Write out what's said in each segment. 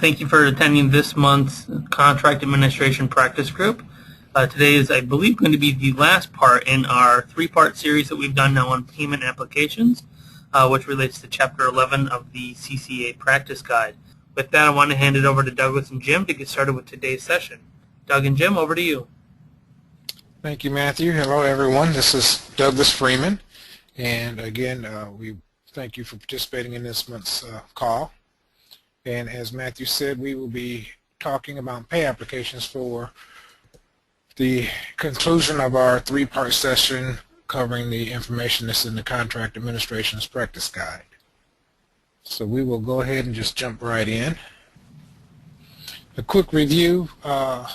Thank you for attending this month's Contract Administration Practice Group. Today is, I believe, going to be the last part in our three-part series that we've done now on payment applications, which relates to Chapter 11 of the CCA Practice Guide. With that, I want to hand it over to Douglas and Jim to get started with today's session. Doug and Jim, over to you. Thank you, Matthew. Hello, everyone. This is Douglas Freeman. And again, we thank you for participating in this month's call. And as Matthew said, we will be talking about pay applications for the conclusion of our three-part session covering the information that's in the Contract Administration's Practice Guide. So we will go ahead and just jump right in. A quick review. The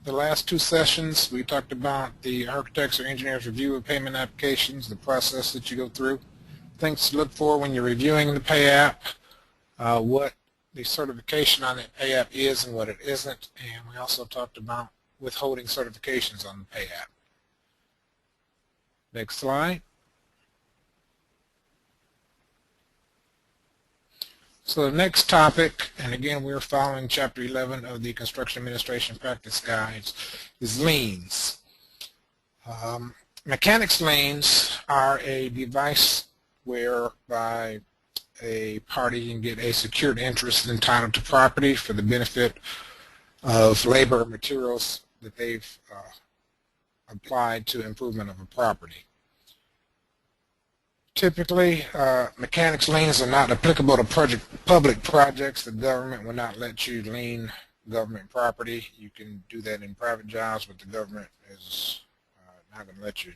last two sessions, we talked about the architect's or engineer's review of payment applications, the process that you go through, things to look for when you're reviewing the pay app, what the certification on that pay app is and what it isn't, and we also talked about withholding certifications on the pay app. Next slide. So the next topic, and again we're following Chapter 11 of the Construction Administration Practice Guides, is liens. Mechanics liens are a device whereby a party can get a secured interest entitled to property for the benefit of labor or materials that they've applied to improvement of a property. Typically, mechanics liens are not applicable to public projects. The government will not let you lien government property. You can do that in private jobs, but the government is not going to let you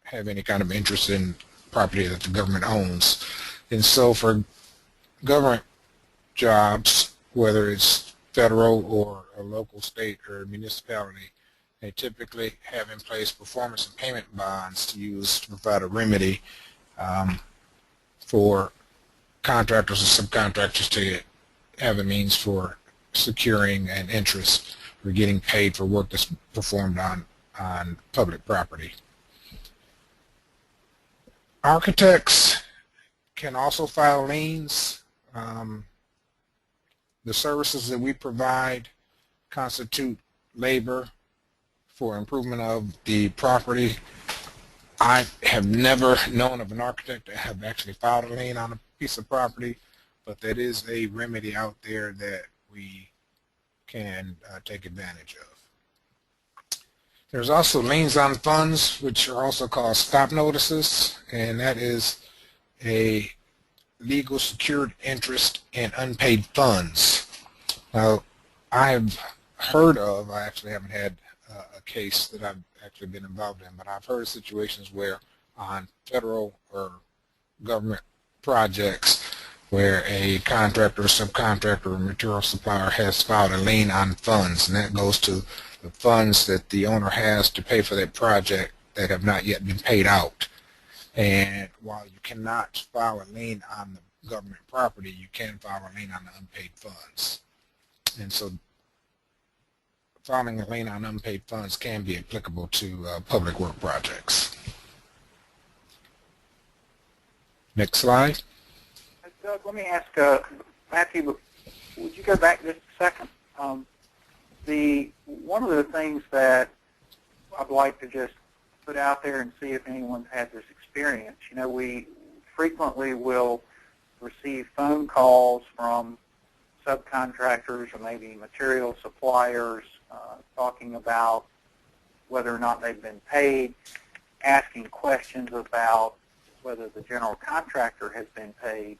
have any kind of interest in property that the government owns. And so for government jobs, whether it's federal or a local, state, or municipality, they typically have in place performance and payment bonds to use to provide a remedy for contractors and subcontractors to have a means for securing an interest for getting paid for work that's performed on public property. Architects can also file liens. The services that we provide constitute labor for improvement of the property. I have never known of an architect to have actually filed a lien on a piece of property, but that is a remedy out there that we can take advantage of. There's also liens on funds, which are also called stop notices, and that is a legal secured interest in unpaid funds. Now, I've heard of, I actually haven't had a case that I've actually been involved in, but I've heard of situations where on federal or government projects where a contractor or subcontractor or material supplier has filed a lien on funds, and that goes to the funds that the owner has to pay for that project that have not yet been paid out. And while you cannot file a lien on the government property, you can file a lien on the unpaid funds. And so filing a lien on unpaid funds can be applicable to public work projects. Next slide. Doug, let me ask Matthew, would you go back just a second? One of the things that I'd like to just put out there and see if anyone's had this experience. You know, we frequently will receive phone calls from subcontractors or maybe material suppliers talking about whether or not they've been paid, asking questions about whether the general contractor has been paid.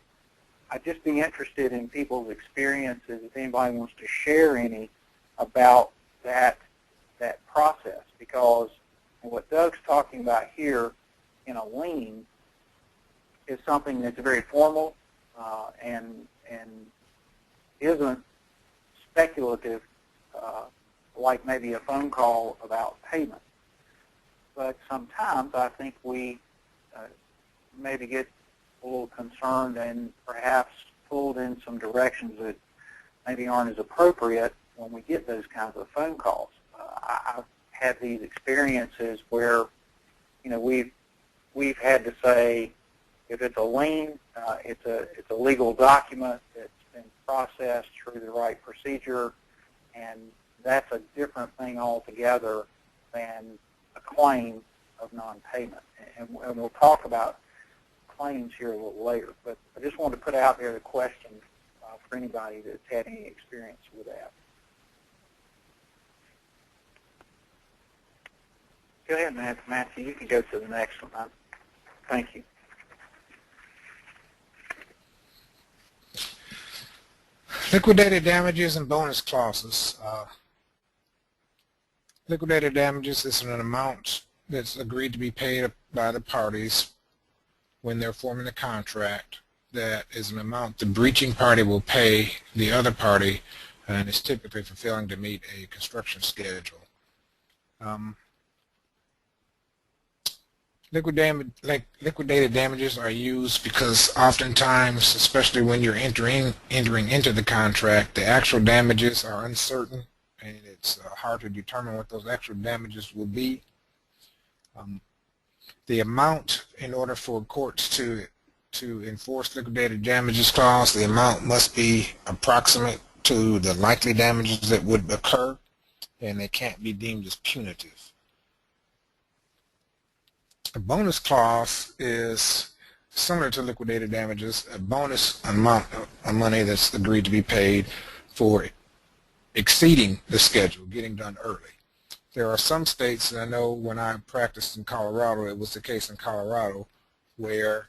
I'd just be interested in people's experiences, if anybody wants to share any about that process, because what Doug's talking about here in a lien is something that's very formal and isn't speculative like maybe a phone call about payment. But sometimes I think we maybe get a little concerned and perhaps pulled in some directions that maybe aren't as appropriate when we get those kinds of phone calls. I've had these experiences where, you know, we've had to say, if it's a lien, it's a legal document that's been processed through the right procedure, and that's a different thing altogether than a claim of non-payment. And we'll talk about claims here a little later, but I just wanted to put out there the question for anybody that's had any experience with that. Go ahead, Matthew. You can go to the next one. Thank you. Liquidated damages and bonus clauses. Liquidated damages is an amount that's agreed to be paid by the parties when they're forming a contract. That is an amount the breaching party will pay the other party, and is typically for failing to meet a construction schedule. Liquidated damages are used because oftentimes, especially when you're entering into the contract, the actual damages are uncertain, and it's hard to determine what those actual damages will be. The amount, in order for courts to enforce liquidated damages clause, the amount must be approximate to the likely damages that would occur, and they can't be deemed as punitive. A bonus clause is similar to liquidated damages, a bonus amount of money that's agreed to be paid for exceeding the schedule, getting done early. There are some states, and I know when I practiced in Colorado, it was the case in Colorado, where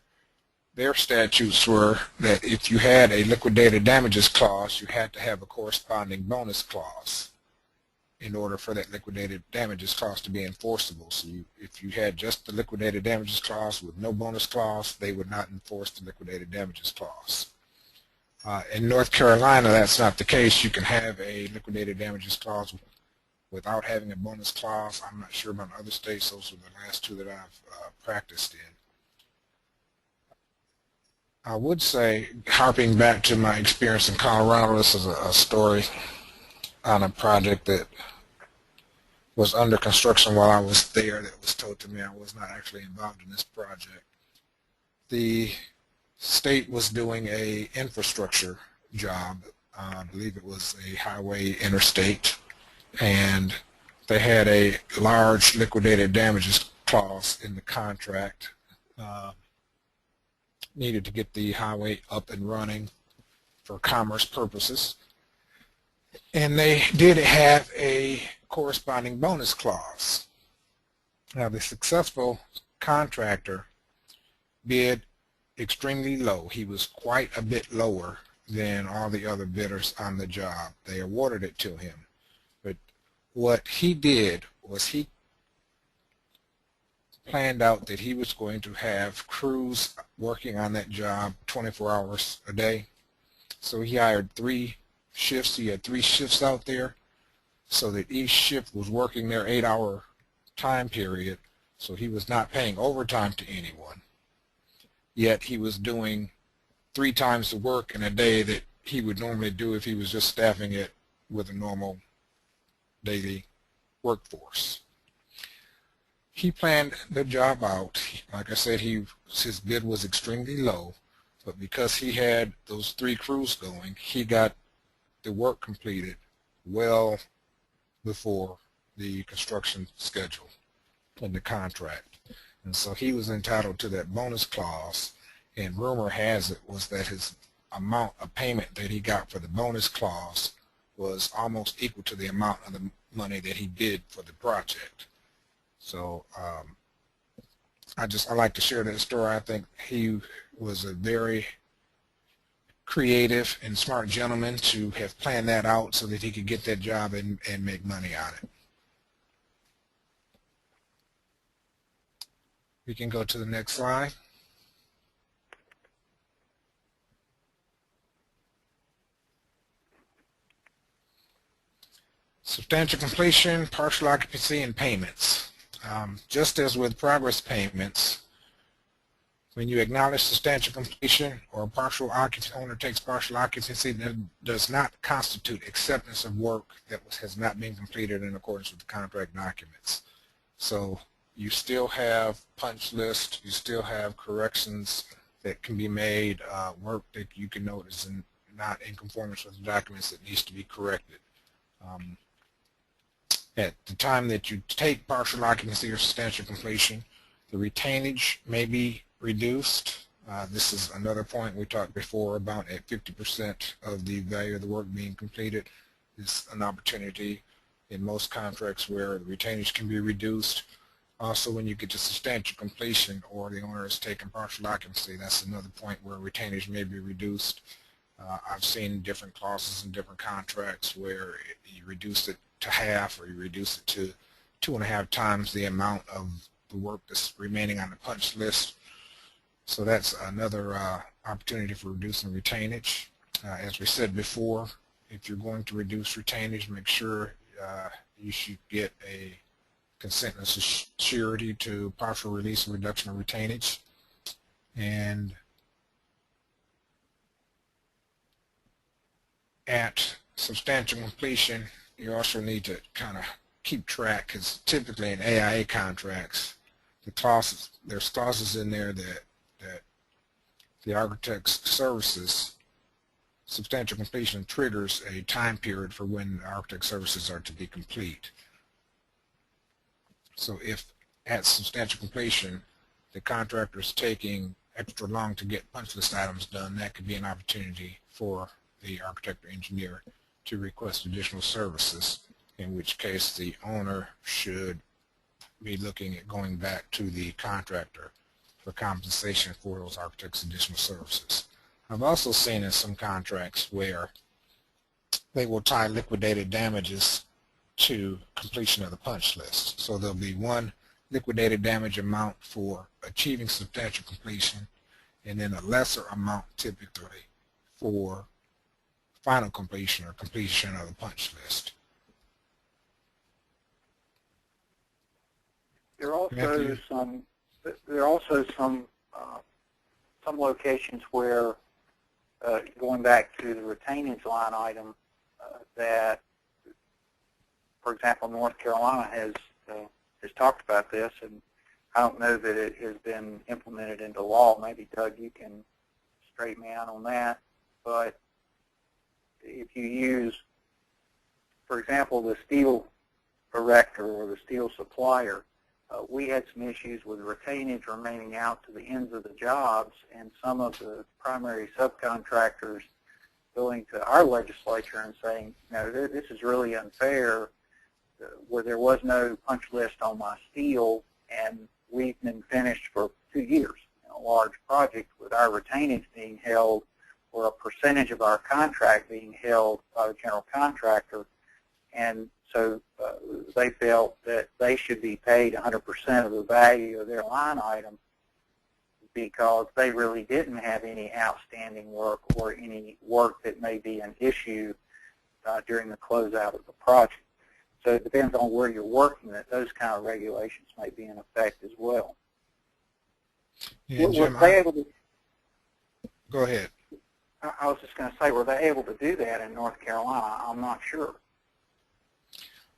their statutes were that if you had a liquidated damages clause, you had to have a corresponding bonus clause in order for that liquidated damages clause to be enforceable. So if you had just the liquidated damages clause with no bonus clause, they would not enforce the liquidated damages clause. In North Carolina, that's not the case. You can have a liquidated damages clause without having a bonus clause. I'm not sure about other states. Those are the last two that I've practiced in. I would say, harping back to my experience in Colorado, this is a story on a project that was under construction while I was there that was told to me. I was not actually involved in this project. The state was doing a infrastructure job. I believe it was a highway interstate, and they had a large liquidated damages clause in the contract. Needed to get the highway up and running for commerce purposes. And they did have a corresponding bonus clause. Now, the successful contractor bid extremely low. He was quite a bit lower than all the other bidders on the job. They awarded it to him. But what he did was he planned out that he was going to have crews working on that job 24 hours a day. So he hired 3 shifts. He had 3 shifts out there, so that each shift was working their 8-hour time period. So he was not paying overtime to anyone, yet he was doing 3 times the work in a day that he would normally do if he was just staffing it with a normal daily workforce. He planned the job out. Like I said, his bid was extremely low, but because he had those 3 crews going, he got the work completed well before the construction schedule in the contract. And so he was entitled to that bonus clause, and rumor has it was that his amount of payment that he got for the bonus clause was almost equal to the amount of the money that he bid for the project. So I like to share that story. I think he was a very creative and smart gentleman to have planned that out so that he could get that job and make money on it. We can go to the next slide. Substantial completion, partial occupancy, and payments. Just as with progress payments, when you acknowledge substantial completion or partial occupancy, owner takes partial occupancy, that does not constitute acceptance of work that has not been completed in accordance with the contract documents. So you still have punch lists, you still have corrections that can be made, work that you can note is not in conformance with the documents that needs to be corrected. At the time that you take partial occupancy or substantial completion, the retainage may be reduced. This is another point we talked before about at 50% of the value of the work being completed is an opportunity in most contracts where the retainage can be reduced. Also, when you get to substantial completion or the owner is taking partial occupancy, that's another point where retainage may be reduced. I've seen different clauses in different contracts where you reduce it to half or you reduce it to 2.5 times the amount of the work that's remaining on the punch list. So that's another opportunity for reducing retainage. As we said before, if you're going to reduce retainage, make sure you should get a consent and surety to partial release and reduction of retainage. And at substantial completion, you also need to kind of keep track, because typically in AIA contracts, there's clauses in there that the architect's services, substantial completion triggers a time period for when the architect services are to be complete. So if at substantial completion the contractor is taking extra long to get punch list items done, that could be an opportunity for the architect or engineer to request additional services, in which case the owner should be looking at going back to the contractor for compensation for those architect's additional services. I've also seen in some contracts where they will tie liquidated damages to completion of the punch list. So there'll be one liquidated damage amount for achieving substantial completion, and then a lesser amount typically for final completion or completion of the punch list. There are also some locations where, going back to the retainage line item, that, for example, North Carolina has talked about this, and I don't know that it has been implemented into law. Maybe, Doug, you can straighten me out on that. But if you use, for example, the steel erector or the steel supplier, we had some issues with retainage remaining out to the ends of the jobs, and some of the primary subcontractors going to our legislature and saying, no, this is really unfair, where there was no punch list on my steel, and we've been finished for 2 years in a large project with our retainage being held, or a percentage of our contract being held by the general contractor. And so they felt that they should be paid 100% of the value of their line item because they really didn't have any outstanding work or any work that may be an issue during the closeout of the project. So it depends on where you're working that those kind of regulations may be in effect as well. Yeah, Jim, go ahead. I was just going to say, were they able to do that in North Carolina? I'm not sure.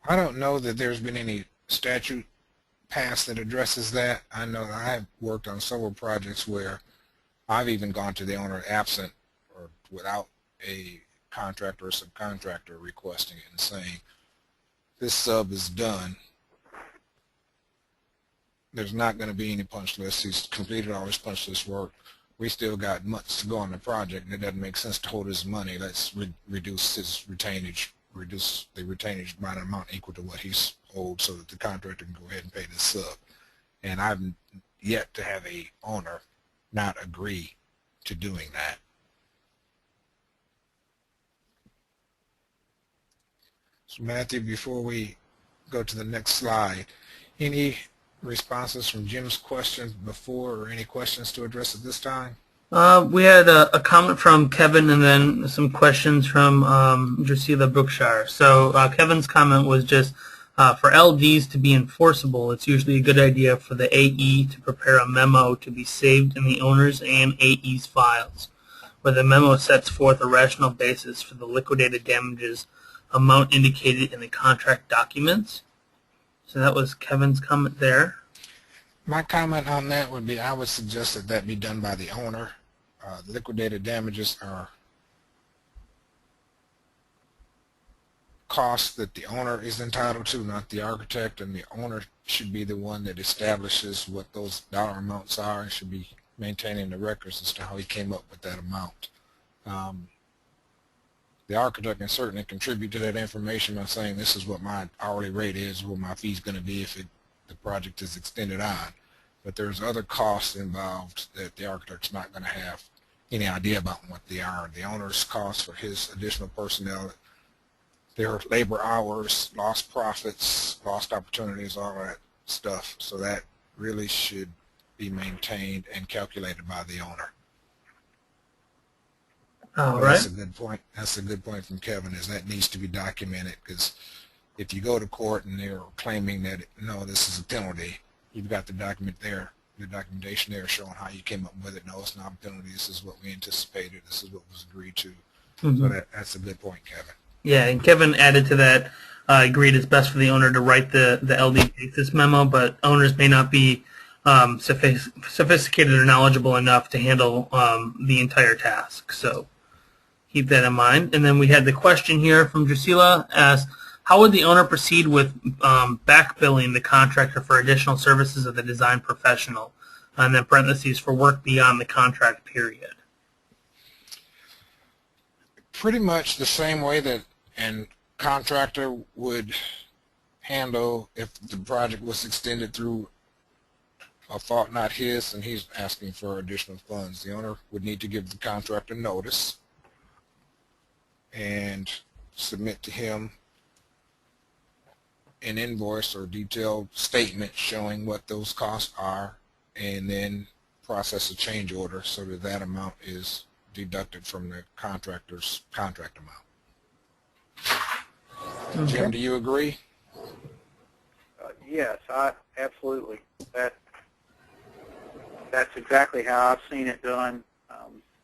I don't know that there's been any statute passed that addresses that. I know that I have worked on several projects where I've even gone to the owner absent or without a contractor or subcontractor requesting it and saying, this sub is done. There's not going to be any punch list. He's completed all his punch list work. We still got months to go on the project, and it doesn't make sense to hold his money. Let's reduce his retainage, reduce the retainage by an amount equal to what he's owed so that the contractor can go ahead and pay the sub. And I've yet to have a owner not agree to doing that. So Matthew, before we go to the next slide, any responses from Jim's questions before, or any questions to address at this time? We had a comment from Kevin and then some questions from Drusilla Brookshire. So Kevin's comment was just, for LDs to be enforceable, it's usually a good idea for the AE to prepare a memo to be saved in the owner's and AE's files, where the memo sets forth a rational basis for the liquidated damages amount indicated in the contract documents. So that was Kevin's comment there. My comment on that would be, I would suggest that that be done by the owner. Liquidated damages are costs that the owner is entitled to, not the architect, and the owner should be the one that establishes what those dollar amounts are and should be maintaining the records as to how he came up with that amount. The architect can certainly contribute to that information by saying this is what my hourly rate is, what my fee is going to be if the project is extended on. But there's other costs involved that the architect's not going to have any idea about what they are. The owner's costs for his additional personnel, their labor hours, lost profits, lost opportunities, all that stuff. So that really should be maintained and calculated by the owner. All Well, right. that's a good point. That's a good point from Kevin, is that needs to be documented, because if you go to court and they're claiming that, no, this is a penalty, you've got the documentation there showing how you came up with it. No, it's not a penalty. This is what we anticipated. This is what was agreed to. Mm-hmm. So that's a good point, Kevin. Yeah, and Kevin added to that, agreed it's best for the owner to write the LD basis memo, but owners may not be sophisticated or knowledgeable enough to handle the entire task. So keep that in mind. And then we had the question here from Drusilla asks, how would the owner proceed with back billing the contractor for additional services of the design professional? And then parentheses for work beyond the contract period. Pretty much the same way that a contractor would handle if the project was extended through a fault not his and he's asking for additional funds. The owner would need to give the contractor notice and submit to him an invoice or detailed statement showing what those costs are, and then process a change order so that that amount is deducted from the contractor's contract amount. Okay. Jim, do you agree? Yes, absolutely. That's exactly how I've seen it done,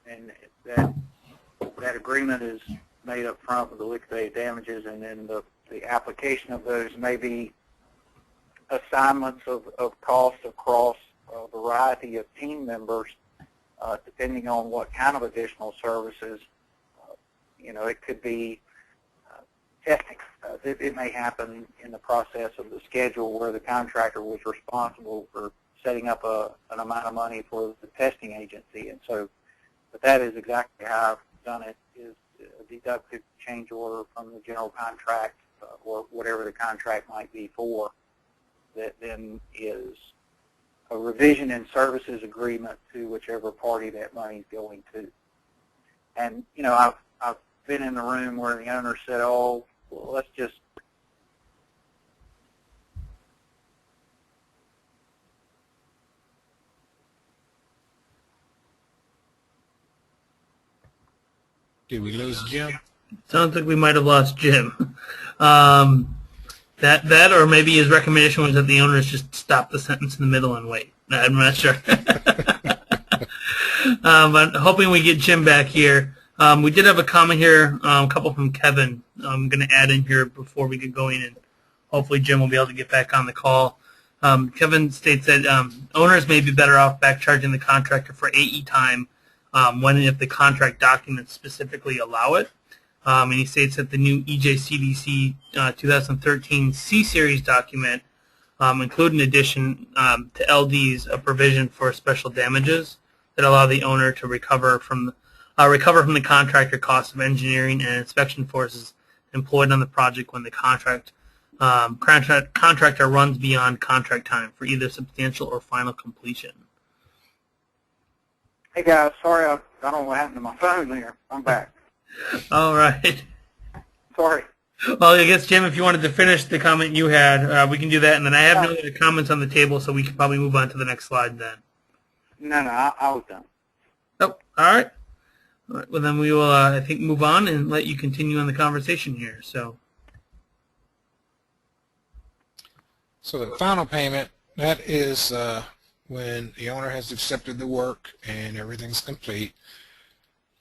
and that agreement is made up front with the liquidated damages, and then the application of those may be assignments of cost across a variety of team members, depending on what kind of additional services. It could be testing. It may happen in the process of the schedule where the contractor was responsible for setting up an amount of money for the testing agency. And so, but that is exactly how I've done it, is a deducted change order from the general contract or whatever the contract might be for, that then is a revision in services agreement to whichever party that money is going to. And, I've been in the room where the owner said, oh, well, let's just Did we lose Jim? Sounds like we might have lost Jim. That or maybe his recommendation was that the owners just stop the sentence in the middle and wait. I'm not sure. But hoping we get Jim back here. We did have a comment here, a couple from Kevin. I'm going to add in here before we get going, and hopefully Jim will be able to get back on the call. Kevin states that owners may be better off back charging the contractor for AE time when and if the contract documents specifically allow it. And he states that the new EJCDC 2013 C-Series document include in addition to LDs a provision for special damages that allow the owner to recover from the contractor costs of engineering and inspection forces employed on the project when the contractor runs beyond contract time for either substantial or final completion. Hey guys, sorry, I don't know what happened to my phone there. I'm back. All right. Sorry. Well, I guess, Jim, if you wanted to finish the comment you had, we can do that. And then I have no other comments on the table, so we can probably move on to the next slide then. No, I was done. Oh, all right. All right. Well, then we will, I think, move on and let you continue on the conversation here. So the final payment, that is when the owner has accepted the work and everything's complete.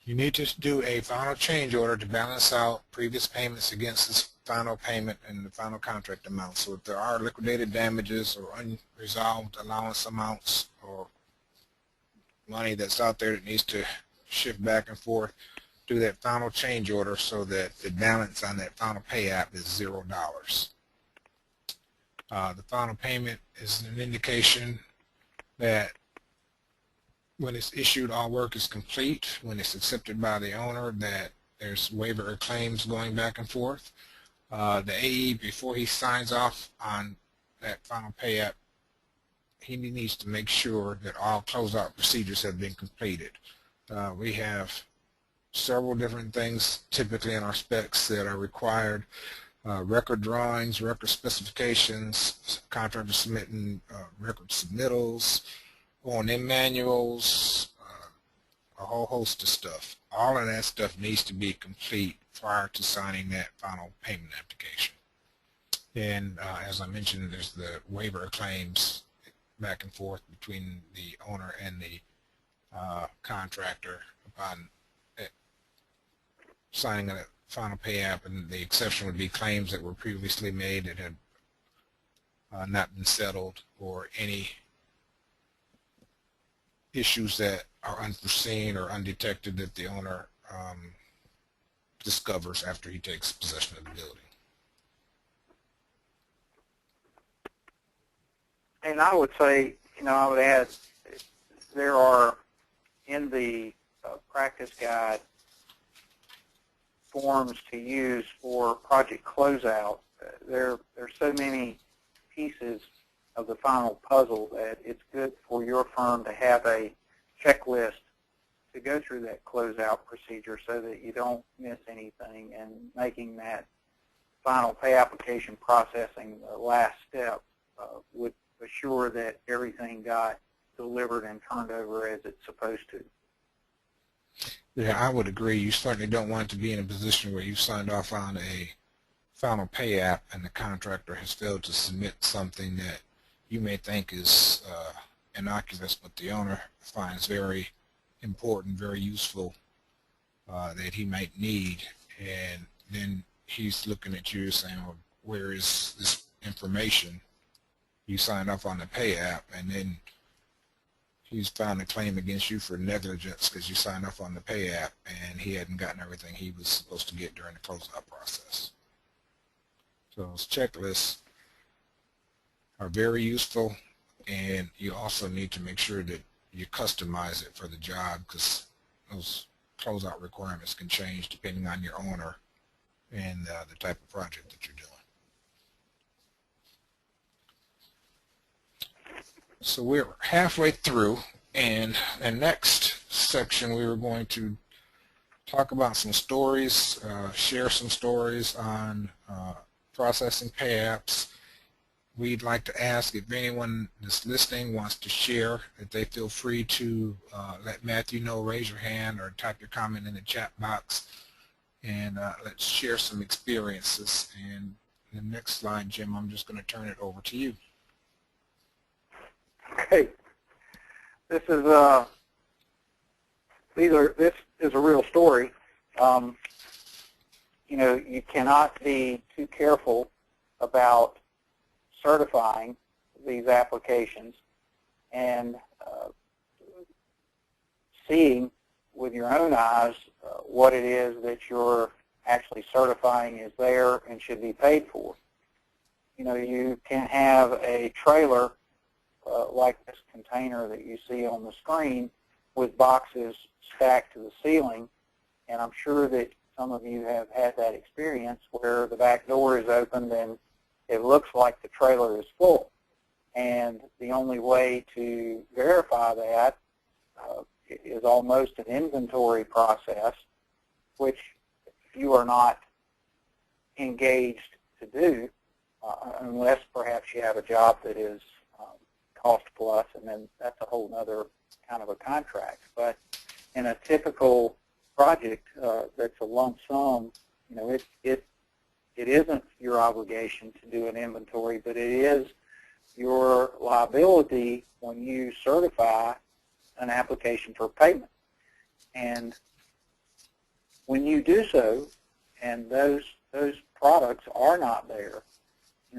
You need to do a final change order to balance out previous payments against this final payment and the final contract amount. So if there are liquidated damages or unresolved allowance amounts or money that's out there that needs to shift back and forth, do that final change order so that the balance on that final pay app is $0. The final payment is an indication that when it's issued, all work is complete. When it's accepted by the owner, that there's waiver of claims going back and forth. The AE, before he signs off on that final pay app, he needs to make sure that all closeout procedures have been completed. We have several different things typically in our specs that are required. Record drawings, record specifications, contractors submitting record submittals, O&M manuals, a whole host of stuff. All of that stuff needs to be complete prior to signing that final payment application. And as I mentioned, there's the waiver of claims back and forth between the owner and the contractor upon signing a final pay app, and the exception would be claims that were previously made that had not been settled, or any issues that are unforeseen or undetected that the owner discovers after he takes possession of the building. And I would say, I would add, there are in the practice guide forms to use for project closeout. There's so many pieces of the final puzzle that it's good for your firm to have a checklist to go through that closeout procedure so that you don't miss anything, and making that final pay application processing the last step would assure that everything got delivered and turned over as it's supposed to. Yeah, I would agree. You certainly don't want to be in a position where you signed off on a final pay app and the contractor has failed to submit something that you may think is innocuous, but the owner finds very important, very useful, that he might need, and then he's looking at you saying, well, where is this information? You signed off on the pay app, and then he's found a claim against you for negligence because you signed off on the pay app and he hadn't gotten everything he was supposed to get during the closeout process. So those checklists are very useful, and you also need to make sure that you customize it for the job, because those closeout requirements can change depending on your owner and the type of project that you're doing. So we're halfway through, and the next section we were going to talk about some stories, share some stories on processing pay apps. We'd like to ask if anyone that's listening wants to share, that they feel free to let Matthew know, raise your hand or type your comment in the chat box, and let's share some experiences. And the next slide, Jim, I'm just going to turn it over to you. Okay, this is a real story. You cannot be too careful about certifying these applications and seeing with your own eyes what it is that you're actually certifying is there and should be paid for. You can have a trailer like this container that you see on the screen with boxes stacked to the ceiling, and I'm sure that some of you have had that experience where the back door is opened and it looks like the trailer is full, and the only way to verify that is almost an inventory process, which you are not engaged to do unless perhaps you have a job that is cost plus, and then that's a whole other kind of a contract. But in a typical project that's a lump sum, it isn't your obligation to do an inventory, but it is your liability when you certify an application for payment. And when you do so, and those products are not there,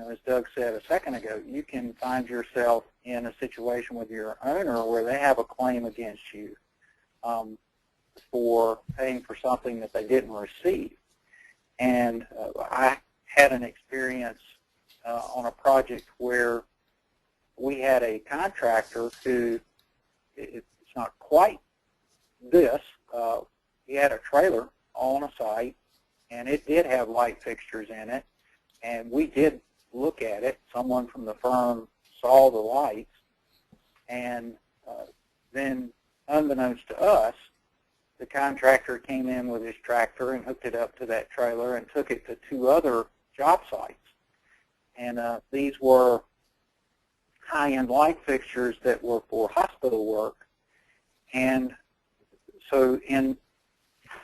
as Doug said a second ago, you can find yourself in a situation with your owner where they have a claim against you. for paying for something that they didn't receive. And I had an experience on a project where we had a contractor who, it's not quite this, he had a trailer on a site, and it did have light fixtures in it, and we did look at it. Someone from the firm saw the lights, and then unbeknownst to us, the contractor came in with his tractor and hooked it up to that trailer and took it to 2 other job sites. And these were high-end light fixtures that were for hospital work. And so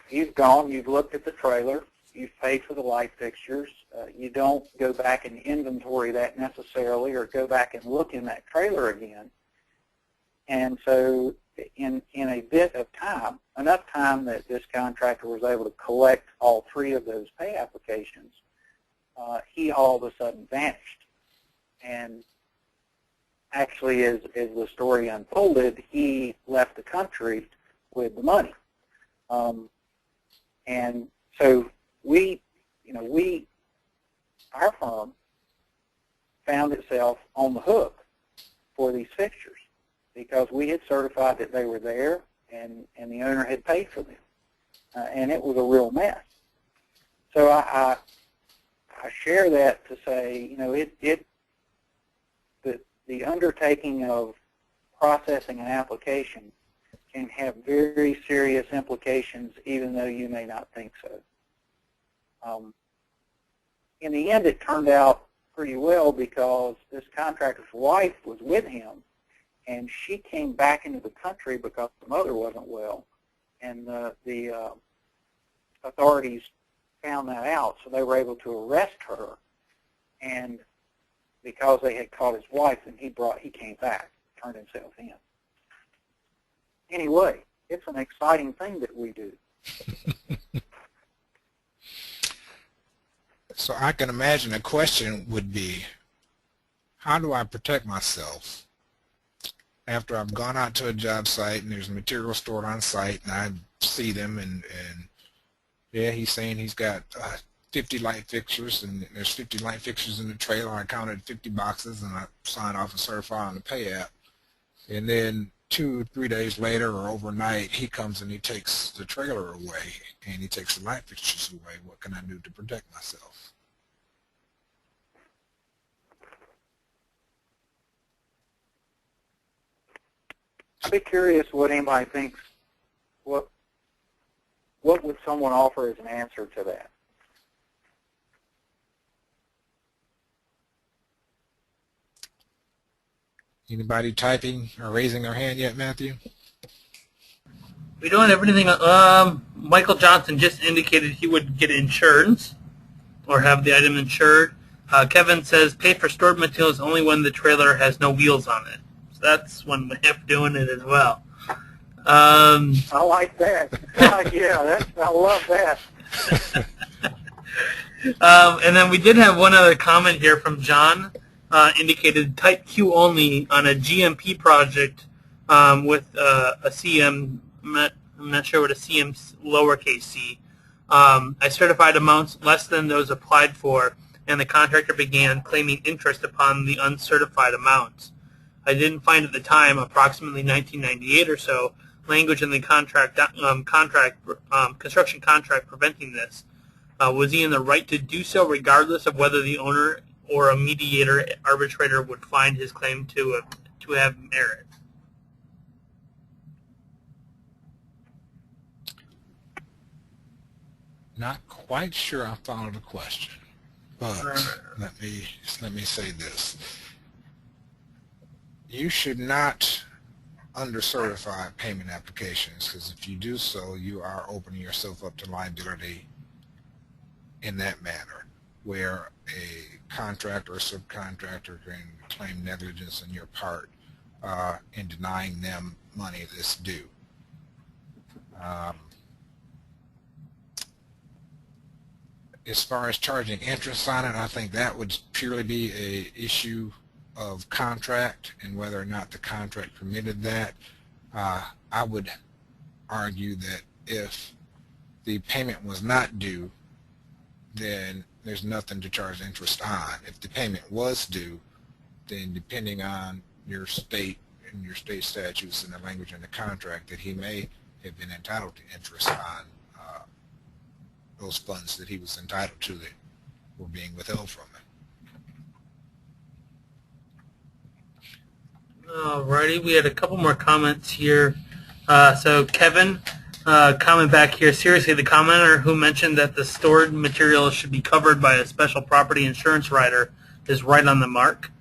you've gone, you've looked at the trailer, you've paid for the light fixtures. You don't go back and inventory that necessarily or go back and look in that trailer again. And so in a bit of time, enough time that this contractor was able to collect all 3 of those pay applications, he all of a sudden vanished. And actually, as the story unfolded, he left the country with the money. And so our firm found itself on the hook for these fixtures because we had certified that they were there and the owner had paid for them. And it was a real mess. So I share that to say, the undertaking of processing an application can have very serious implications even though you may not think so. In the end, it turned out pretty well because this contractor's wife was with him, and she came back into the country because the mother wasn't well, and the authorities found that out, so they were able to arrest her, and because they had caught his wife, and he came back, turned himself in. Anyway, it's an exciting thing that we do. So I can imagine a question would be, how do I protect myself after I've gone out to a job site and there's material stored on site and I see them and yeah, he's saying he's got 50 light fixtures and there's 50 light fixtures in the trailer. I counted 50 boxes and I sign off and certify on the pay app. And then 2 or 3 days later or overnight, he comes and he takes the trailer away and he takes the light fixtures away. What can I do to protect myself? I'd be curious what anybody thinks. What would someone offer as an answer to that? Anybody typing or raising their hand yet, Matthew? We don't have anything. Michael Johnson just indicated he would get insurance or have the item insured. Kevin says pay for stored materials only when the trailer has no wheels on it. So that's one way of doing it as well. I like that. Yeah, I love that. And then we did have one other comment here from John. Indicated type Q only on a GMP project with a CM. I'm not sure what a CM lowercase c. I certified amounts less than those applied for, and the contractor began claiming interest upon the uncertified amounts. I didn't find at the time, approximately 1998 or so, language in the construction contract preventing this. Was he in the right to do so regardless of whether the owner or a mediator arbitrator would find his claim to have merit? Not quite sure I followed the question, but let me say this. You should not under-certify payment applications, because if you do so, you are opening yourself up to liability in that manner, where a contractor or subcontractor can claim negligence on your part in denying them money that's due. As far as charging interest on it, I think that would purely be an issue of contract and whether or not the contract permitted that. I would argue that if the payment was not due, then there's nothing to charge interest on. If the payment was due, then depending on your state and your state statutes and the language in the contract, that he may have been entitled to interest on those funds that he was entitled to that were being withheld from him. Alrighty, we had a couple more comments here. So Kevin, comment back here. Seriously, the commenter who mentioned that the stored materials should be covered by a special property insurance rider is right on the mark.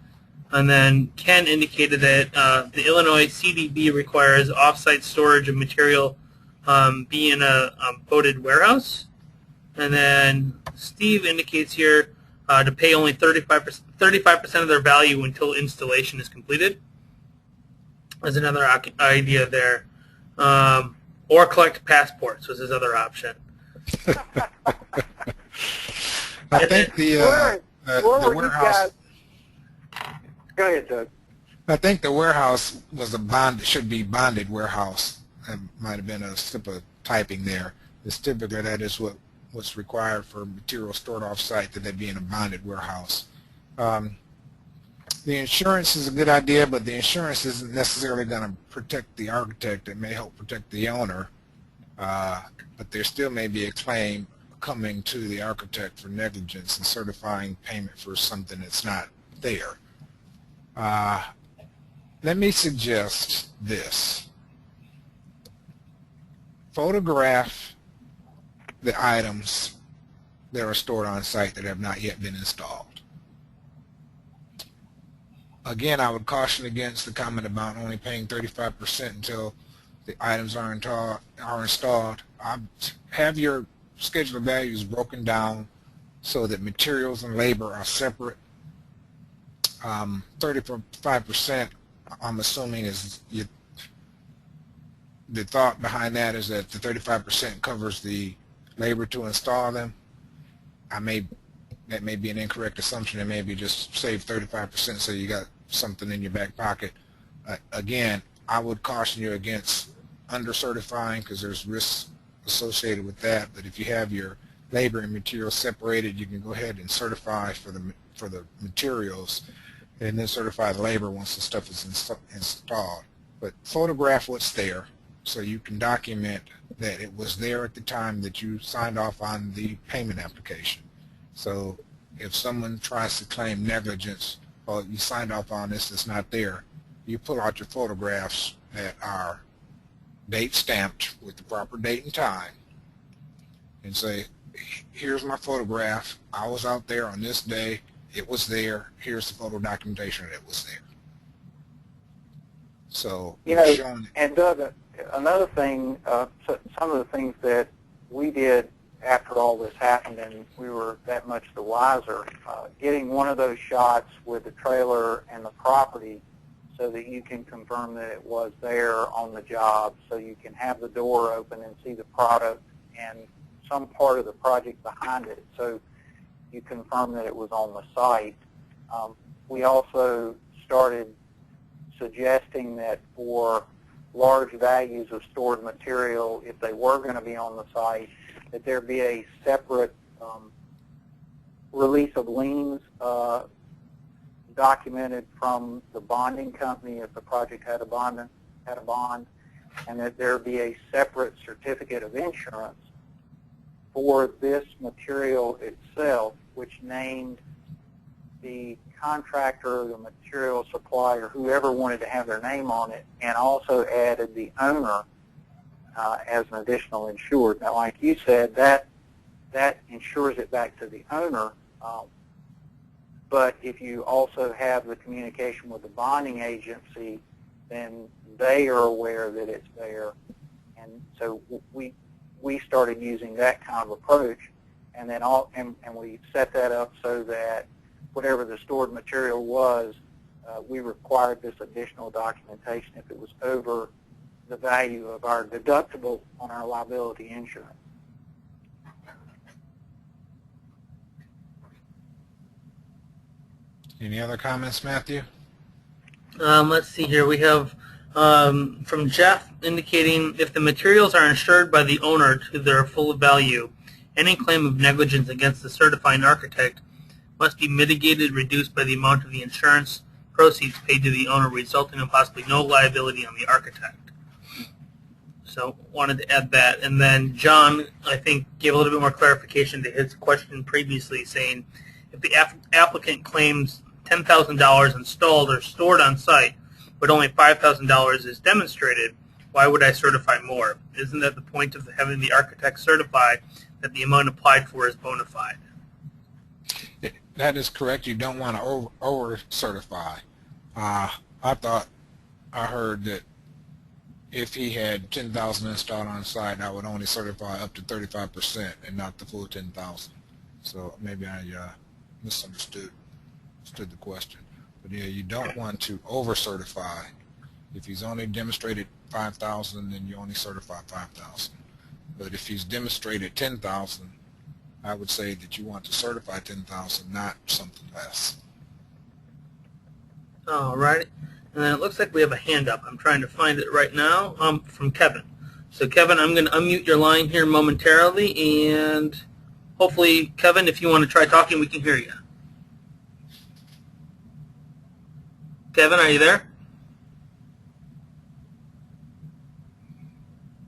And then Ken indicated that the Illinois CDB requires off-site storage of material be in a voted warehouse. And then Steve indicates here to pay only 35% of their value until installation is completed. There's another idea there. Or collect passports was his other option. I think the warehouse. Go ahead, Doug. I think the warehouse was should be bonded warehouse. That might have been a slip of typing there. It's typically that is what's required for material stored off-site, that they be in a bonded warehouse. The insurance is a good idea, but the insurance isn't necessarily going to protect the architect. It may help protect the owner, but there still may be a claim coming to the architect for negligence and certifying payment for something that's not there. Let me suggest this. Photograph the items that are stored on site that have not yet been installed. Again, I would caution against the comment about only paying 35% until the items are installed. Have your schedule of values broken down so that materials and labor are separate. 35%, I'm assuming, is the thought behind that is that the 35% covers the labor to install them. That may be an incorrect assumption. It may be just save 35% so you got something in your back pocket. Again, I would caution you against under-certifying because there's risks associated with that. But if you have your labor and materials separated, you can go ahead and certify for the materials and then certify the labor once the stuff is installed. But photograph what's there so you can document that it was there at the time that you signed off on the payment application. So if someone tries to claim negligence, or you signed off on this, it's not there, you pull out your photographs that are date stamped with the proper date and time and say, here's my photograph, I was out there on this day, it was there, here's the photo documentation that it was there. So, and Doug, another thing, some of the things that we did after all this happened and we were that much the wiser, getting one of those shots with the trailer and the property so that you can confirm that it was there on the job, so you can have the door open and see the product and some part of the project behind it, so you confirm that it was on the site. We also started suggesting that for large values of stored material, if they were going to be on the site, that there be a separate release of liens documented from the bonding company if the project had a bond, and that there be a separate certificate of insurance for this material itself, which named the contractor, the material supplier, whoever wanted to have their name on it, and also added the owner as an additional insured. Now, like you said, that insures it back to the owner, but if you also have the communication with the bonding agency, then they are aware that it's there. And so we started using that kind of approach, and then and we set that up so that whatever the stored material was, we required this additional documentation if it was over the value of our deductible on our liability insurance. Any other comments, Matthew? Let's see here. We have From Jeff indicating if the materials are insured by the owner to their full value, any claim of negligence against the certifying architect must be mitigated, reduced by the amount of the insurance proceeds paid to the owner, resulting in possibly no liability on the architect. So wanted to add that. And then John, I think, gave a little bit more clarification to his question previously, saying if the applicant claims $10,000 installed or stored on site, but only $5,000 is demonstrated, why would I certify more? Isn't that the point of having the architect certify that the amount applied for is bona fide? That is correct. You don't want to over-certify. I thought I heard that if he had 10,000 installed on site, I would only certify up to 35% and not the full 10,000. So maybe I misunderstood the question. But yeah, you don't want to over-certify. If he's only demonstrated 5,000, then you only certify 5,000. But if he's demonstrated 10,000, I would say that you want to certify 10,000, not something less. All right. And then it looks like we have a hand up. I'm trying to find it right now from Kevin. So Kevin, I'm going to unmute your line here momentarily, and hopefully, Kevin, if you want to try talking, we can hear you. Kevin, are you there?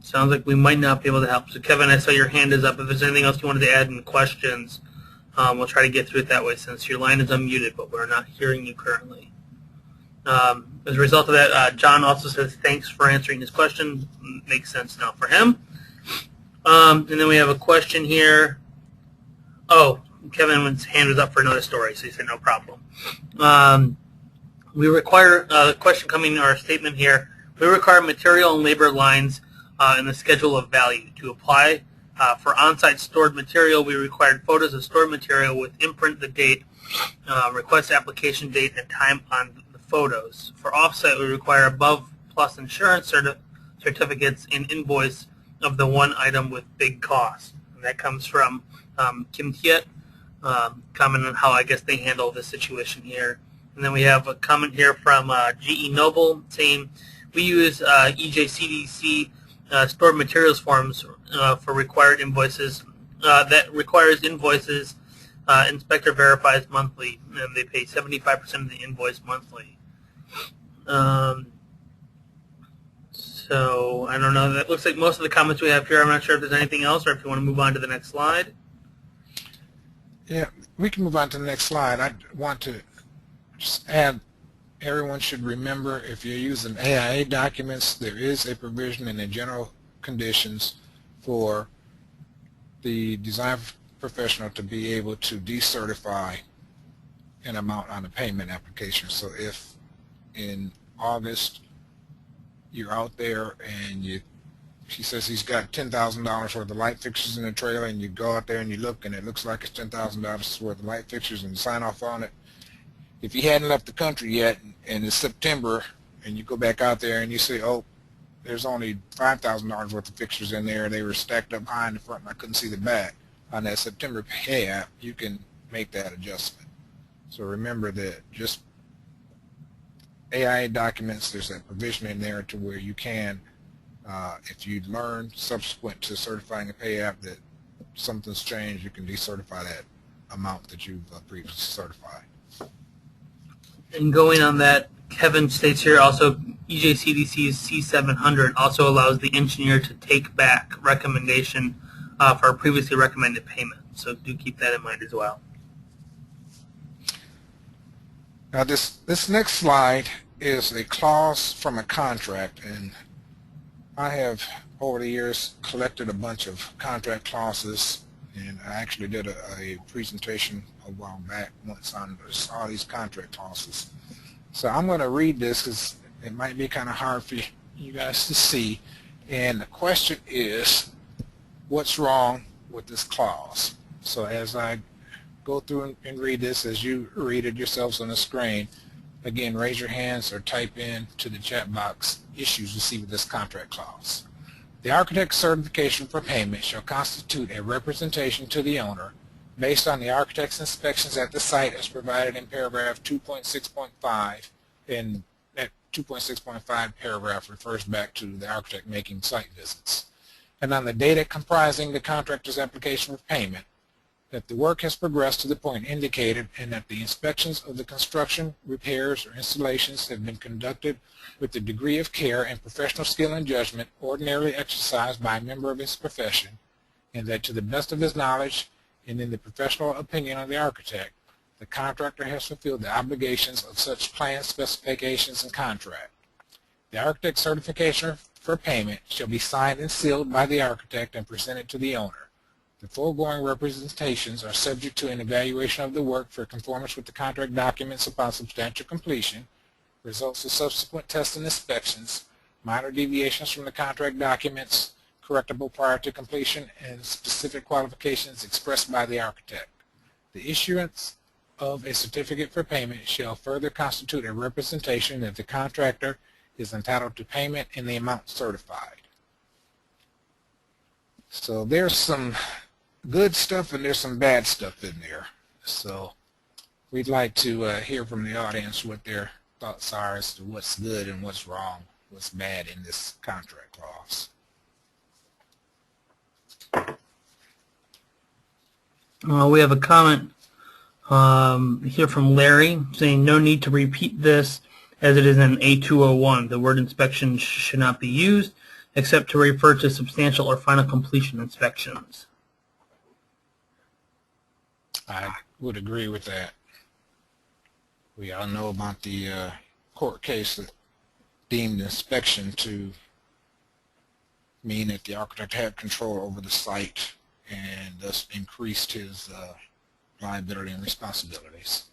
Sounds like we might not be able to help. So Kevin, I saw your hand is up. If there's anything else you wanted to add in questions, we'll try to get through it that way since your line is unmuted, but we're not hearing you currently. As a result of that, John also says thanks for answering his question. Makes sense now for him. And then we have a question here. Oh, Kevin's hand was up for another story, so he said no problem. We require, the question coming, our statement here, we require material and labor lines in the schedule of value. To apply for on-site stored material, we required photos of stored material with imprint, the date, request application date, and time on the photos. For off-site, we require above plus insurance certificates and invoice of the one item with big cost. And that comes from Kim Tiet, commenting on how I guess they handle this situation here. And then we have a comment here from GE Noble saying we use EJCDC stored materials forms for required invoices. That requires invoices. Inspector verifies monthly, and they pay 75% of the invoice monthly. So I don't know. That looks like most of the comments we have here. I'm not sure if there's anything else, or if you want to move on to the next slide. Yeah, we can move on to the next slide. I want to just add, everyone should remember, if you're using AIA documents, there is a provision in the general conditions for the design professional to be able to decertify an amount on a payment application. So if in August you're out there and he says he's got $10,000 worth of light fixtures in the trailer, and you go out there and you look and it looks like it's $10,000 worth of light fixtures, and you sign off on it. If you hadn't left the country yet and it's September and you go back out there and you say, oh, there's only $5,000 worth of fixtures in there, they were stacked up high in the front and I couldn't see the back, on that September pay app, you can make that adjustment. So remember that just AIA documents, there's that provision in there to where you can, if you learn subsequent to certifying a pay app that something's changed, you can decertify that amount that you've previously certified. And going on that, Kevin states here also EJCDC's C700 also allows the engineer to take back recommendation for a previously recommended payment. So do keep that in mind as well. Now this next slide is a clause from a contract, and I have over the years collected a bunch of contract clauses, and I actually did a presentation a while back once on all these contract clauses. So I'm going to read this because it might be kind of hard for you guys to see, and the question is, what's wrong with this clause? So as I go through and read this, as you read it yourselves on the screen, again, raise your hands or type in to the chat box issues received with this contract clause. The architect's certification for payment shall constitute a representation to the owner based on the architect's inspections at the site as provided in paragraph 2.6.5, and that 2.6.5 paragraph refers back to the architect making site visits. And on the data comprising the contractor's application for payment, that the work has progressed to the point indicated and that the inspections of the construction, repairs, or installations have been conducted with the degree of care and professional skill and judgment ordinarily exercised by a member of his profession, and that to the best of his knowledge and in the professional opinion of the architect, the contractor has fulfilled the obligations of such plans, specifications, and contract. The architect's certification for payment shall be signed and sealed by the architect and presented to the owner. The foregoing representations are subject to an evaluation of the work for conformance with the contract documents upon substantial completion, results of subsequent tests and inspections, minor deviations from the contract documents, correctable prior to completion, and specific qualifications expressed by the architect. The issuance of a certificate for payment shall further constitute a representation that the contractor is entitled to payment in the amount certified. So there's some good stuff and there's some bad stuff in there. So we'd like to hear from the audience what their thoughts are as to what's good and what's wrong, what's bad in this contract clause. We have a comment here from Larry saying no need to repeat this as it is in A201. The word inspection should not be used except to refer to substantial or final completion inspections. I would agree with that. We all know about the court case that deemed inspection to mean that the architect had control over the site and thus increased his liability and responsibilities.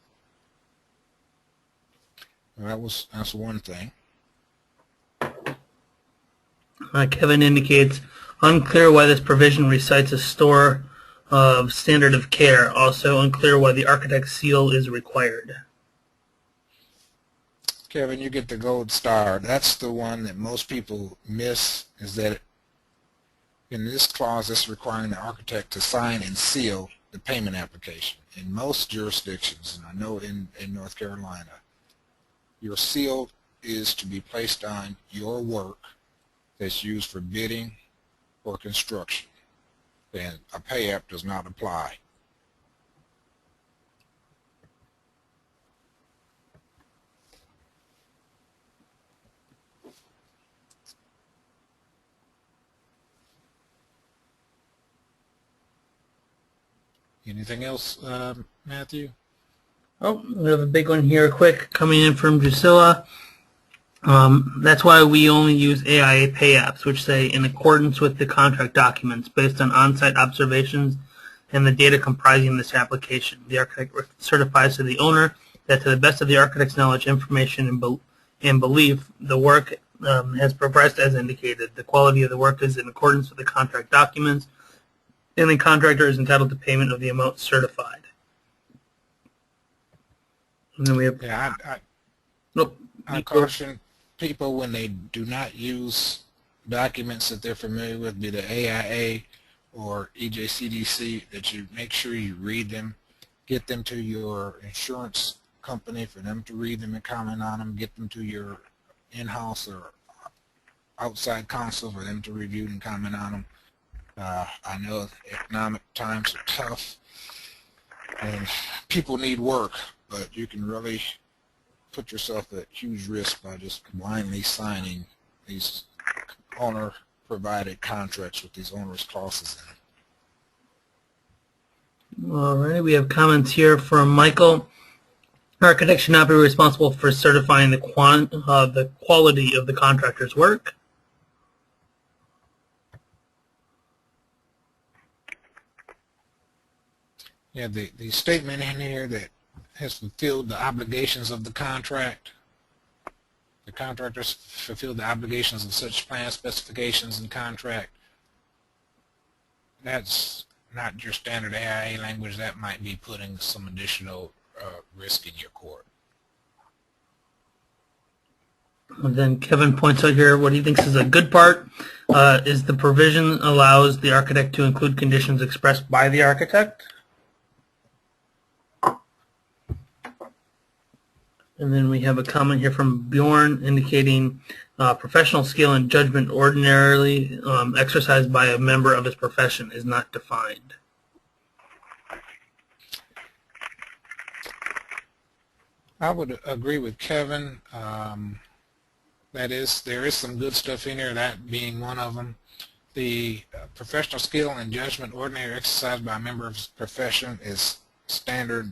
And that's one thing. Kevin indicates unclear why this provision recites a store of standard of care. Also unclear why the architect's seal is required. Kevin, you get the gold star. That's the one that most people miss, is that in this clause it's requiring the architect to sign and seal the payment application. In most jurisdictions, and I know in North Carolina, your seal is to be placed on your work that's used for bidding or construction, and a pay app does not apply. Anything else, Matthew? Oh, we have a big one here, quick, coming in from Drusilla. That's why we only use AIA pay apps, which say in accordance with the contract documents based on on-site observations and the data comprising this application. The architect certifies to the owner that to the best of the architect's knowledge, information, and belief, the work has progressed as indicated. The quality of the work is in accordance with the contract documents, and the contractor is entitled to payment of the amount certified. And then we have... Yeah, I caution people when they do not use documents that they're familiar with, be the AIA or EJCDC, that you make sure you read them, get them to your insurance company for them to read them and comment on them, get them to your in-house or outside counsel for them to review and comment on them. I know economic times are tough and people need work, but you can really put yourself at huge risk by just blindly signing these owner-provided contracts with these onerous clauses in them. All right, we have comments here from Michael. Architect should not be responsible for certifying the quality of the contractor's work. Yeah, the statement in here that has fulfilled the obligations of the contract. The contractors fulfilled the obligations of such plan specifications and contract. That's not your standard AIA language. That might be putting some additional risk in your court. And then Kevin points out here what he thinks is a good part is the provision allows the architect to include conditions expressed by the architect. And then we have a comment here from Bjorn indicating professional skill and judgment ordinarily exercised by a member of his profession is not defined. I would agree with Kevin. There is some good stuff in there, that being one of them. The professional skill and judgment ordinarily exercised by a member of his profession is standard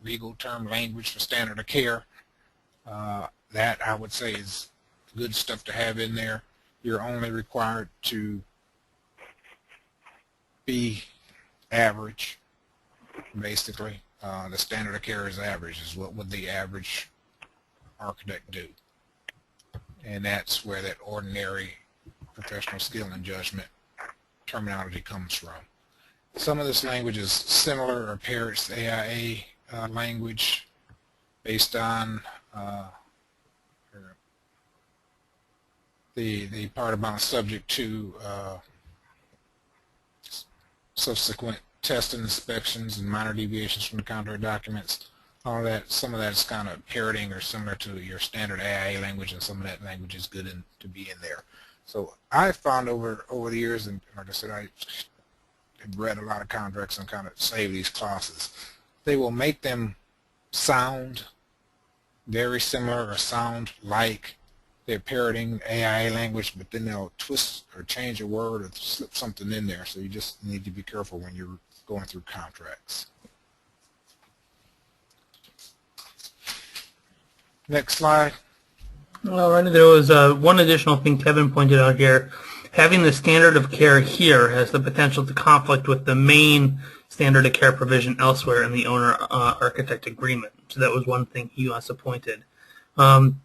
legal term language for standard of care. That I would say is good stuff to have in there. You're only required to be average, basically. The standard of care is average, is what would the average architect do. And that's where that ordinary professional skill and judgment terminology comes from. Some of this language is similar or parrots the AIA language based on the part about subject to subsequent test and inspections and minor deviations from the contract documents. All that, some of that is kind of parroting or similar to your standard AIA language, and some of that language is good to be in there. So I found over the years, and like I said, I have read a lot of contracts and kind of save these clauses. They will make them sound very similar or sound like they're parroting AIA language, but then they'll twist or change a word or slip something in there. So you just need to be careful when you're going through contracts. Next slide. Alrighty, there was one additional thing Kevin pointed out here. Having the standard of care here has the potential to conflict with the main standard of care provision elsewhere in the owner-architect agreement. So that was one thing he also pointed. And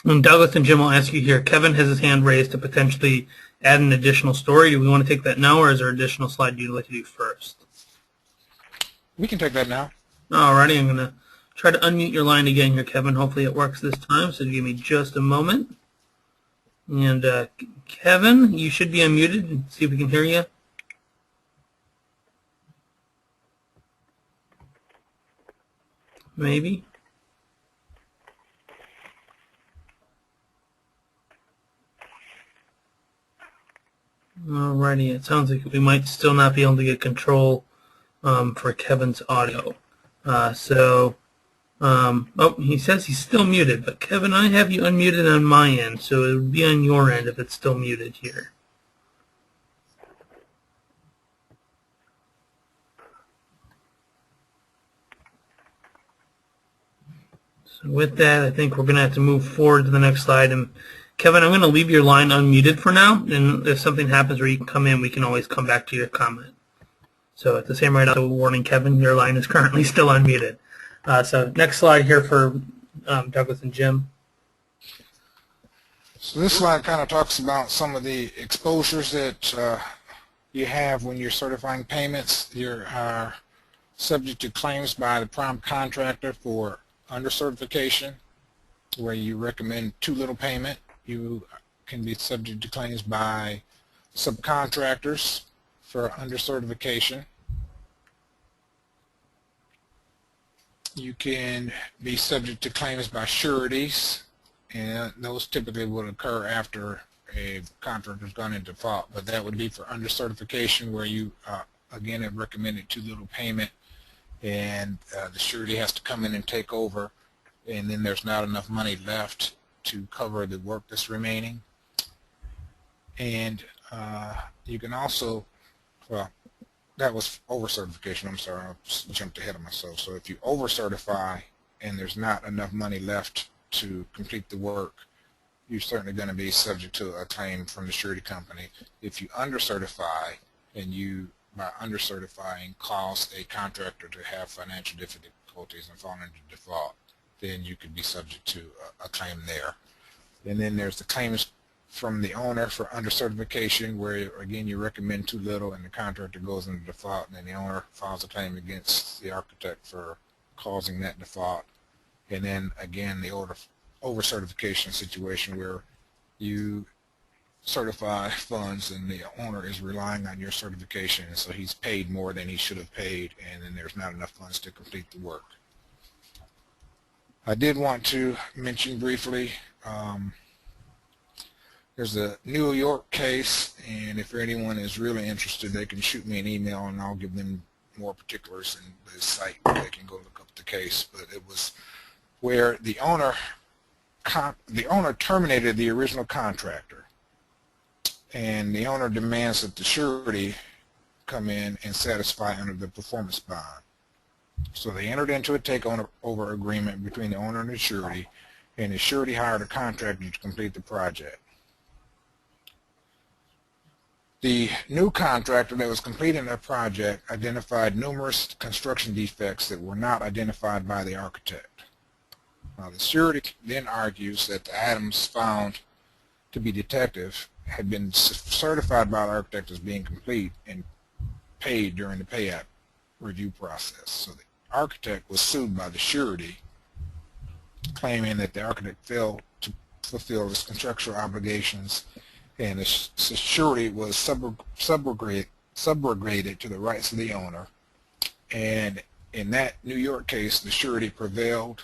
Douglas and Jim will ask you here. Kevin has his hand raised to potentially add an additional story. Do we want to take that now, or is there an additional slide you'd like to do first? We can take that now. Alrighty, I'm going to try to unmute your line again here, Kevin. Hopefully it works this time, so give me just a moment. And Kevin, you should be unmuted. See if we can hear you. Maybe. Alrighty, it sounds like we might still not be able to get control for Kevin's audio. Oh, he says he's still muted, but Kevin, I have you unmuted on my end, so it would be on your end if it's still muted here. So with that, I think we're going to have to move forward to the next slide. And Kevin, I'm going to leave your line unmuted for now, and if something happens where you can come in, we can always come back to your comment. So at the same rate, also warning Kevin, your line is currently still unmuted. So next slide here for Douglas and Jim. So this slide kind of talks about some of the exposures that you have when you're certifying payments. You're subject to claims by the prime contractor for under certification, where you recommend too little payment. You can be subject to claims by subcontractors for under certification. You can be subject to claims by sureties, and those typically would occur after a contractor's gone into default, but that would be for under certification, where you again have recommended too little payment, and the surety has to come in and take over, and then there's not enough money left to cover the work that's remaining. And you can also, well, that was over certification. I'm sorry, I jumped ahead of myself. So if you over certify and there's not enough money left to complete the work, you're certainly going to be subject to a claim from the surety company. If you under certify, and you, by under certifying, cause a contractor to have financial difficulties and fall into default, then you could be subject to a claim there. And then there's the claims from the owner for under certification, where again you recommend too little and the contractor goes into default, and then the owner files a claim against the architect for causing that default. And then again the over certification situation, where you certify funds and the owner is relying on your certification, and so he's paid more than he should have paid, and then there's not enough funds to complete the work. I did want to mention briefly, there's a New York case, and if anyone is really interested, they can shoot me an email and I'll give them more particulars in the site. They can go look up the case. But it was where the owner terminated the original contractor, and the owner demands that the surety come in and satisfy under the performance bond. So they entered into a takeover agreement between the owner and the surety, and the surety hired a contractor to complete the project. The new contractor that was completing the project identified numerous construction defects that were not identified by the architect. Now, the surety then argues that the items found to be defective had been certified by the architect as being complete and paid during the payout review process. So the architect was sued by the surety, claiming that the architect failed to fulfill his contractual obligations, and the surety was subrogated to the rights of the owner. And in that New York case, the surety prevailed,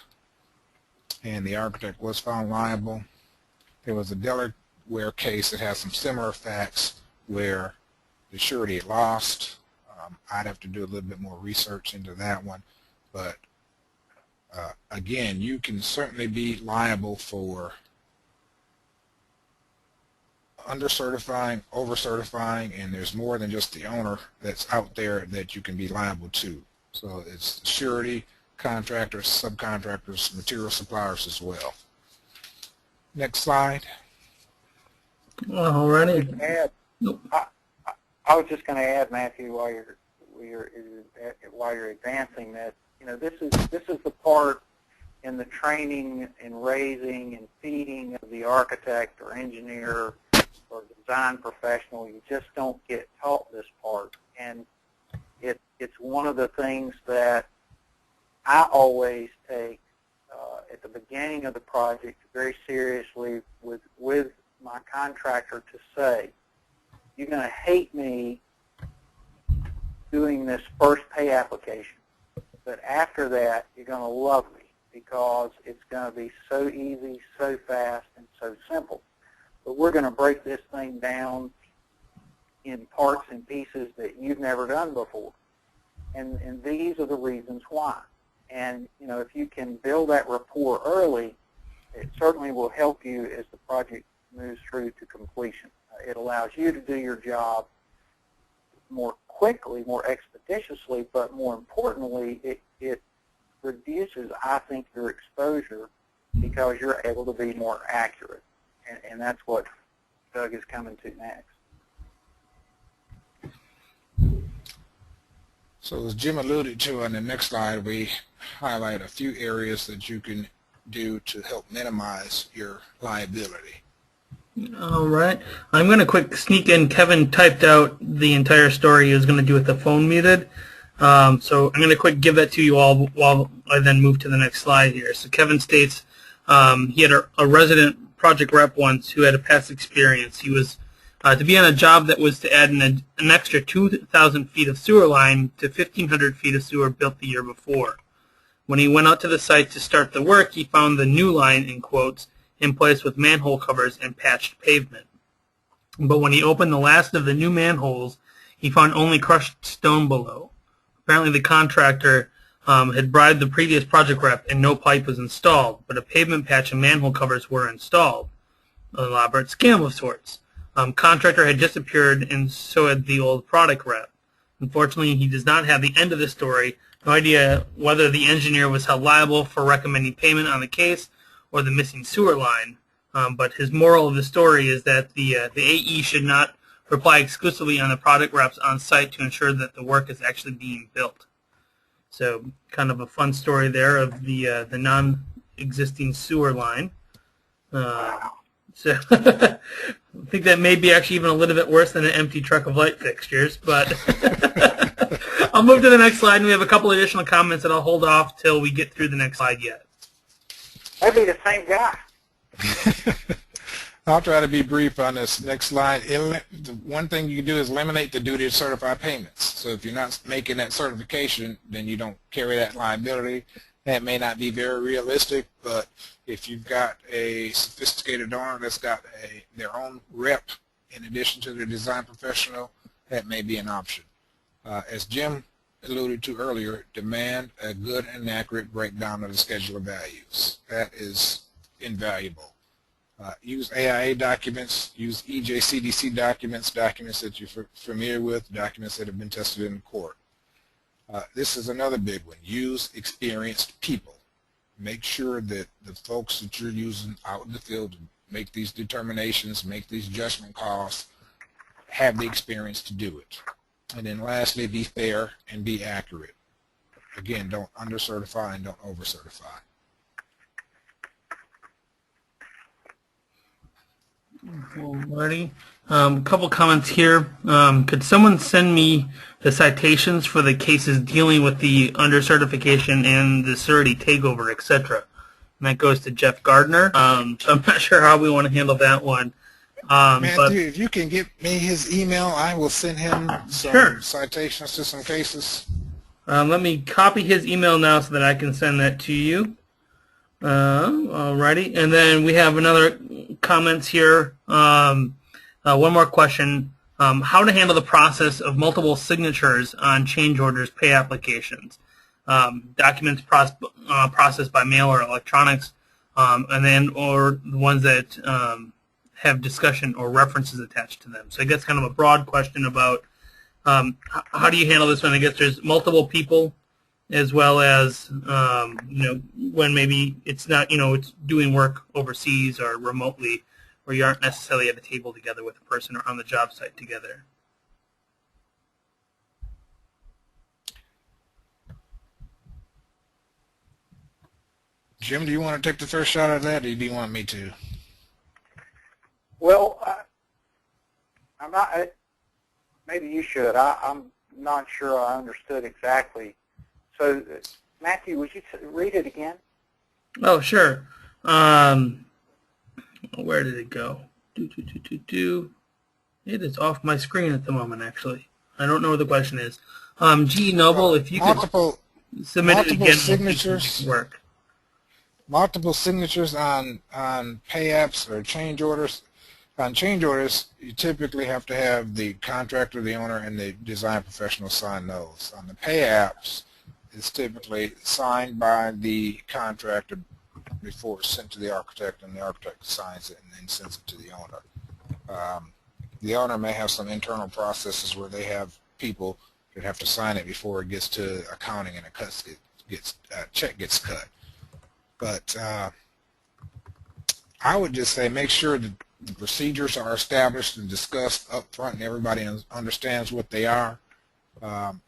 and the architect was found liable. There was a Delaware case that has some similar facts where the surety lost. I'd have to do a little bit more research into that one, but again, you can certainly be liable for under-certifying, over-certifying, and there's more than just the owner that's out there that you can be liable to. So it's surety, contractors, subcontractors, material suppliers as well. Next slide. Alrighty. I was just going to add, Matthew, while you're advancing that, you know, this is the part in the training and raising and feeding of the architect or engineer or design professional. You just don't get taught this part, and it's one of the things that I always take at the beginning of the project very seriously with my contractor to say, you're going to hate me doing this first pay application, but after that you're going to love me because it's going to be so easy, so fast, and so simple. But we're going to break this thing down in parts and pieces that you've never done before. And these are the reasons why. And, you know, if you can build that rapport early, it certainly will help you as the project moves through to completion. It allows you to do your job more quickly, more expeditiously, but more importantly, it reduces, I think, your exposure because you're able to be more accurate. And that's what Doug is coming to next. So as Jim alluded to on the next slide, we highlight a few areas that you can do to help minimize your liability. All right. I'm going to quick sneak in. Kevin typed out the entire story he was going to do with the phone muted. So I'm going to quick give that to you all while I then move to the next slide here. So Kevin states he had a resident project rep once who had a past experience. He was to be on a job that was to add an extra 2,000 feet of sewer line to 1,500 feet of sewer built the year before. When he went out to the site to start the work, he found the new line, in quotes, in place with manhole covers and patched pavement. But when he opened the last of the new manholes, he found only crushed stone below. Apparently the contractor had bribed the previous project rep and no pipe was installed, but a pavement patch and manhole covers were installed. An elaborate scam of sorts. Contractor had disappeared and so had the old product rep. Unfortunately, he does not have the end of the story. No idea whether the engineer was held liable for recommending payment on the case or the missing sewer line. But his moral of the story is that the AE should not rely exclusively on the product reps on site to ensure that the work is actually being built. So kind of a fun story there of the non-existing sewer line. So I think that may be actually even a little bit worse than an empty truck of light fixtures, but I'll move to the next slide, and we have a couple additional comments that I'll hold off till we get through the next slide yet. Maybe the same guy. I'll try to be brief on this next slide. One thing you can do is eliminate the duty to certify payments. So if you're not making that certification, then you don't carry that liability. That may not be very realistic, but if you've got a sophisticated owner that's got their own rep in addition to the design professional, that may be an option. As Jim alluded to earlier, demand a good and accurate breakdown of the schedule of values. That is invaluable. Use AIA documents, use EJCDC documents, documents that you're familiar with, documents that have been tested in court. This is another big one. Use experienced people. Make sure that the folks that you're using out in the field to make these determinations, make these judgment calls, have the experience to do it. And then lastly, be fair and be accurate. Again, don't under-certify and don't over-certify. Alrighty. A couple comments here. Could someone send me the citations for the cases dealing with the under-certification and the surety takeover, etc.? And that goes to Jeff Gardner. So I'm not sure how we want to handle that one. Matthew, if you can give me his email, I will send him some citations to some cases. Let me copy his email now so that I can send that to you. Alrighty. And then we have another comments here. One more question. How to handle the process of multiple signatures on change orders pay applications. Documents processed by mail or electronics, and then or the ones that have discussion or references attached to them. So I guess kind of a broad question about how do you handle this when I guess there's multiple people, as well as when maybe it's not it's doing work overseas or remotely, where you aren't necessarily at a table together with a person or on the job site together. Jim, do you want to take the first shot at that, or do you want me to? Well, I'm not. Maybe you should. I'm not sure I understood exactly. So, Matthew, would you read it again? Oh, sure. Where did it go? It is off my screen at the moment, actually. I don't know what the question is. G. Noble, if you could submit it again, signatures work. Multiple signatures on pay apps or change orders. On change orders, you typically have to have the contractor, the owner, and the design professional sign those. On the pay apps, it's typically signed by the contractor before it's sent to the architect, and the architect signs it and then sends it to the owner. The owner may have some internal processes where they have people that have to sign it before it gets to accounting and a check gets cut. But I would just say make sure that the procedures are established and discussed up front and everybody understands what they are.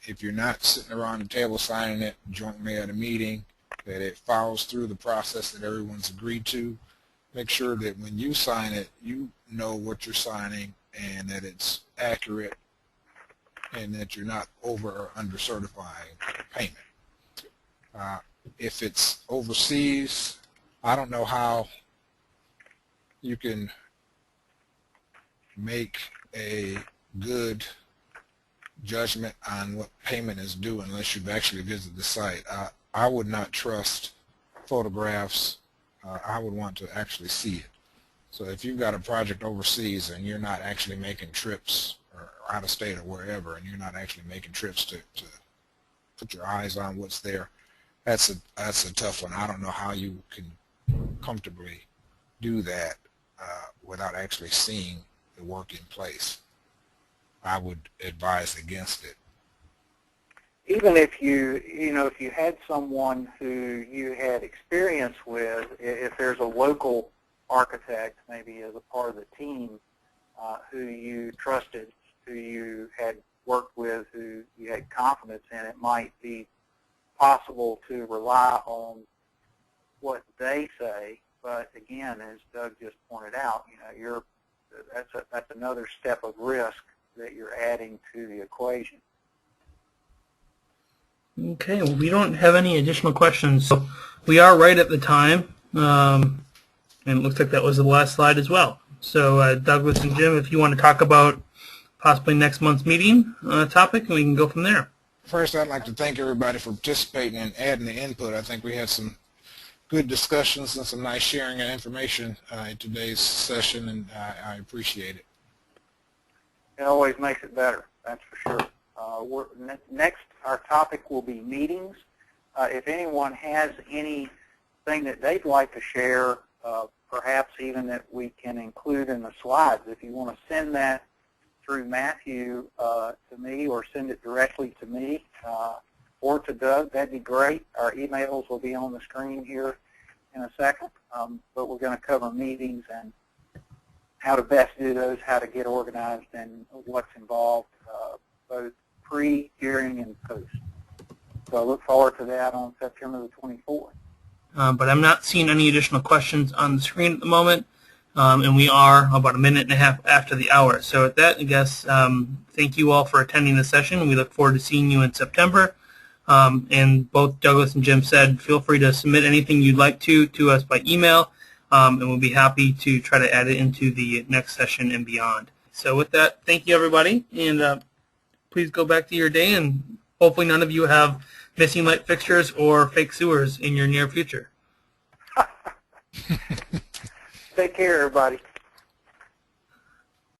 If you're not sitting around the table signing it jointly at a meeting, that it follows through the process that everyone's agreed to. Make sure that when you sign it, you know what you're signing and that it's accurate and that you're not over or under certifying payment. If it's overseas, I don't know how you can make a good judgment on what payment is due unless you've actually visited the site. I would not trust photographs. I would want to actually see it. So if you've got a project overseas and you're not actually making trips or out of state or wherever, and you're not actually making trips to put your eyes on what's there, that's a tough one. I don't know how you can comfortably do that without actually seeing the work in place. I would advise against it. Even if if you had someone who you had experience with, if there's a local architect maybe as a part of the team who you trusted, who you had worked with, who you had confidence in, it might be possible to rely on what they say. But again, as Doug just pointed out, that's another step of risk that you're adding to the equation. Okay, well, we don't have any additional questions, so we are right at the time, and it looks like that was the last slide as well. So Douglas and Jim, if you want to talk about possibly next month's meeting topic, and we can go from there. First, I'd like to thank everybody for participating and adding the input. I think we had some good discussions and some nice sharing of information in today's session, and I appreciate it. It always makes it better, that's for sure. Next, our topic will be meetings. If anyone has anything that they'd like to share, perhaps even that we can include in the slides, if you want to send that through Matthew to me, or send it directly to me or to Doug, that'd be great. Our emails will be on the screen here in a second, but we're going to cover meetings and how to best do those, how to get organized, and what's involved, both pre, during, and post. So I look forward to that on September the 24th. But I'm not seeing any additional questions on the screen at the moment, and we are about a minute and a half after the hour. So with that, I guess, thank you all for attending the session. We look forward to seeing you in September. And both Douglas and Jim said, feel free to submit anything you'd like to us by email, and we'll be happy to try to add it into the next session and beyond. So with that, thank you, everybody, and please go back to your day, and hopefully none of you have missing light fixtures or fake sewers in your near future. Take care, everybody.